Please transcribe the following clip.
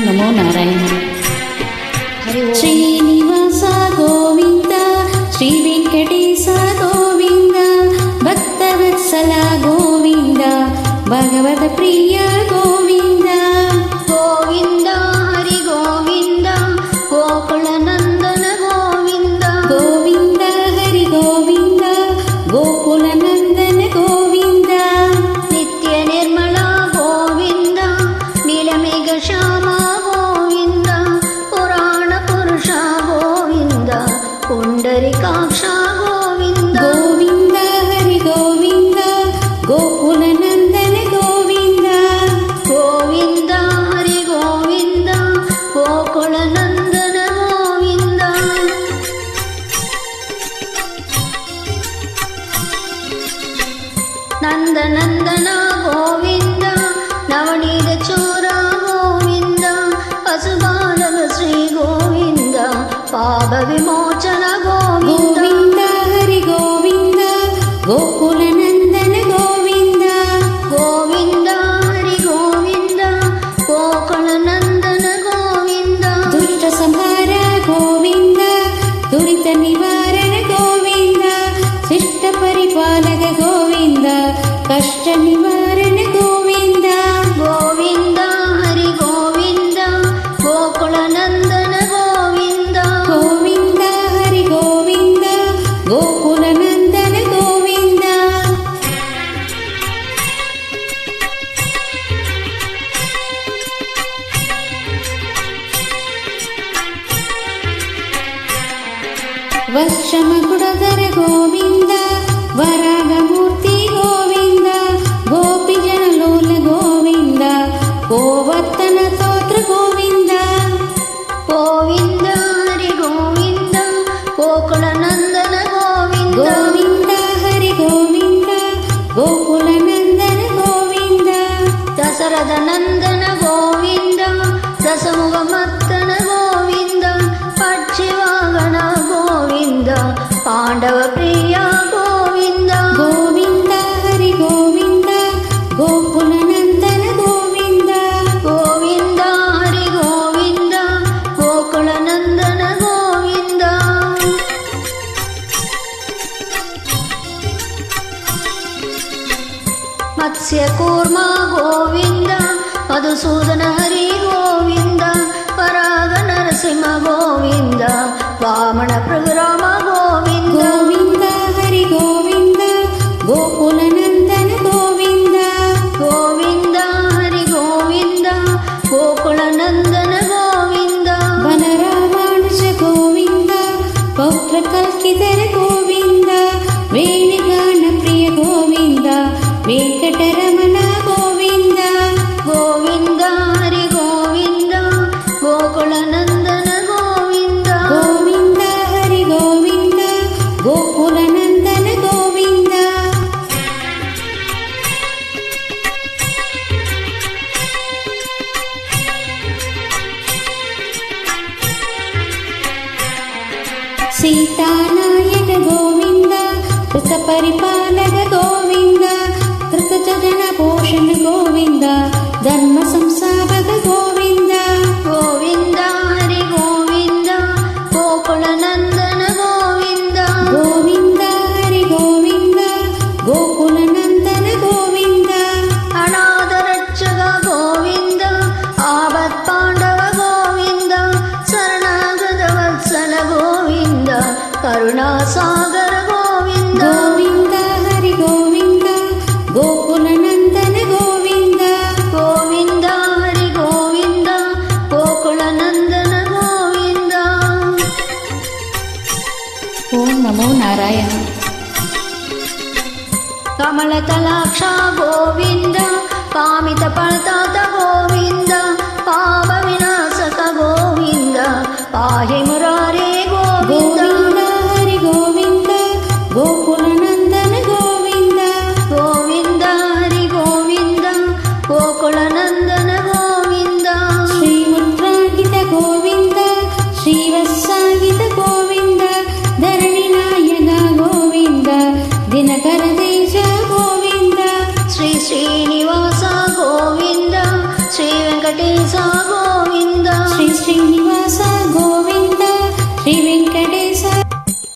ನಮೋ ನಾರಾಯಣ. ಶ್ರೀನಿವಾಸ ಗೋವಿಂದ, ಶ್ರೀ ವೆಂಕಟೇಶ ಗೋವಿಂದ, ಭಕ್ತವತ್ಸಲ ಗೋವಿಂದ, ಭಗವತ ಪ್ರಿಯ ಗೋವಿಂದ. ಗೋವಿಂದ ಹರಿ ಗೋವಿಂದ, ಗೋಕುಲ ನಂದನ ಗೋವಿಂದ. ಗೋವಿಂದ ಹರಿ ಗೋವಿಂದ, ಗೋಕುಲ ನಂದನ ಗೋವಿಂದ. ನಿತ್ಯ ನಿರ್ಮಲ ಗೋವಿಂದ, ನೀಲಮೇಘ ಶ್ಯಾಮ ಗೋವಿಂದ, ಪುರಾಣ ಪುರುಷ ಗೋವಿಂದ, ಪುಂಡರಿಕಾಕ್ಷ ಗೋವಿಂದ. ಗೋವಿಂದ ಹರಿ ಗೋವಿಂದ, ಗೋಕುಲ ನಂದನ ಗೋವಿಂದ. ಗೋವಿಂದ ಹರಿ ಗೋವಿಂದ, ಗೋಕುಲ ನಂದನ ಗೋವಿಂದ. ನಂದ ನಂದನ ಗೋವಿಂದ, ನವನೀತ ಚೋರ ಗೋವಿಂದ, ಪಶುಪಾಲಕ ಶ್ರೀ ಗೋವಿಂದ, ಪಾಪ ವಿಮೋಚನ ಗೋವಿಂದ. ಗೋವಿಂದ ಹರಿ ಗೋವಿಂದ, ಗೋಕುಲ ನಂದನ ಗೋವಿಂದ. ಗೋವಿಂದ ಹರಿ ಗೋವಿಂದ, ಗೋಕುಲ ನಂದನ ಗೋವಿಂದ. ದುಷ್ಟ ಸಂಹಾರ ಗೋವಿಂದ, ದುರಿತ ನಿವಾರಣ ಗೋವಿಂದ, ಶಿಷ್ಟ ಪರಿಪಾಲಕ ಗೋವಿಂದ, ಕಷ್ಟ ನಿವಾರಣ ಗೋವಿಂದ. ಗೋವಿಂದ ಹರಿ ಗೋವಿಂದ, ಗೋಕುಲ ನಂದನ ಗೋವಿಂದ. ಗೋವಿಂದ ಹರಿ ಗೋವಿಂದ, ಗೋಕುಲ ನಂದನ ಗೋವಿಂದ. ವರ್ಷಮಗುಡಧರ ಗೋವಿಂದ, ವರಾಗಮೂರ್ತಿ ಗೋವಿಂದ, ಗೋಪಿ ಜನಲೋಲ ಗೋವಿಂದ, ಗೋವರ್ತನ ಸ್ತೋತ್ರ ಗೋವಿಂದ. ಗೋವಿಂದ ಹರಿ ಗೋವಿಂದ, ಗೋಕುಲ ನಂದನ ಗೋವಿಂದ. ಗೋವಿಂದ ಹರಿ ಗೋವಿಂದ, ಗೋಕುಲ ನಂದನ ಗೋವಿಂದ. ದಶರಥ ನಂದನ ಗೋವಿಂದ, ದಶಮುಖ ಮತ್ತನ ಗೋವಿಂದ, ಪಕ್ಷಿವಾಗನ ಗೋವಿಂದ, ಪಾಂಡವ ಪ್ರಿಯ ಗೋವಿಂದ. ಗೋವಿಂದ ಹರಿ ಗೋವಿಂದ, ಗೋಕುಲ ನಂದನ ಗೋವಿಂದ. ಗೋವಿಂದ ಹರಿ ಗೋವಿಂದ, ಗೋಕುಲ ನಂದನ ಗೋವಿಂದ. ಮತ್ಸ್ಯ ಕೂರ್ಮ ಗೋವಿಂದ, ಮಧುಸೂದನ ಹರಿ ಗೋವಿಂದ, ಪರಾಗ ನರಸಿಂಹ ಗೋವಿಂದ, ವಾಮನ ಪ್ರಭುರಾಮ ಗೋವಿಂದ. ಗೋವಿಂದ ಹರಿ ಗೋವಿಂದ, ಗೋಕುಲ ನಂದನ ಗೋವಿಂದ. ಗೋವಿಂದ ಹರಿ ಗೋವಿಂದ, ಗೋಕುಲ ನಂದನ ಗೋವಿಂದ. ವನರಾಮಾನುಜ ಗೋವಿಂದ, ಪೌತ್ರ ಕಲ್ಕಿದರ ಗೋವಿಂದ, ವೇಣುಗಾನ ಪ್ರಿಯ ಗೋವಿಂದ, ವೆಂಕಟರಮಣ ಗೋವಿಂದ. ಗೋವಿಂದ ಹರಿ ಗೋವಿಂದ, ಗೋಕುಲ ನಂದನ ಗೋವಿಂದ. ಗೋವಿಂದ ಹರಿ ಗೋವಿಂದ, ಗೋಕುಲ ನಂದನ ಗೋವಿಂದ. ಸೀತಾನಾಯಕ ಗೋವಿಂದ, ಕೃತ ಪರಿಪಾಲಕ ಗೋವಿಂದ, ಕೃತ ಜನ ಪೋಷಣ ಗೋವಿಂದ, ಧರ್ಮ ಸಂಸ್ಥಾಪಕ ಗೋವಿಂದ. ಗೋವಿಂದ ಹರಿ ಗೋವಿಂದ, ಗೋಕುಲ ನಂದನ ಗೋವಿಂದ. ಗೋವಿಂದ ಹರಿ ಗೋವಿಂದ, ಗೋಕುಲ ನಂದನ ಗೋವಿಂದ. ಅನಾಥ ರಕ್ಷಕ ಗೋವಿಂದ, ಆಪತ್ ಪಾಂಡವ ಗೋವಿಂದ, ಶರಣಾಗತ ವತ್ಸಲ ಗೋವಿಂದ, ಕರುಣಾಸಾಗರ ಗೋವಿಂದ. ಗೋವಿಂದ ಹರಿ ಗೋವಿಂದ, ಗೋಕುಲ ನಂದನ ಗೋವಿಂದ. ಗೋವಿಂದ ಹರಿ ಗೋವಿಂದ, ಗೋಕುಲ ನಂದನ ಗೋವಿಂದ. ಓಂ ನಮೋ ನಾರಾಯಣ. ಕಮಲತಲಾಕ್ಷ ಗೋವಿಂದ, ಕಾಮಿತ ಫಲದಾತ ಗೋವಿಂದ, ಪಾಪ ವಿನಾಶಕ ಗೋವಿಂದ, ಪಾಹಿ ಮುರಾರೇ ಗೋವಿಂದ.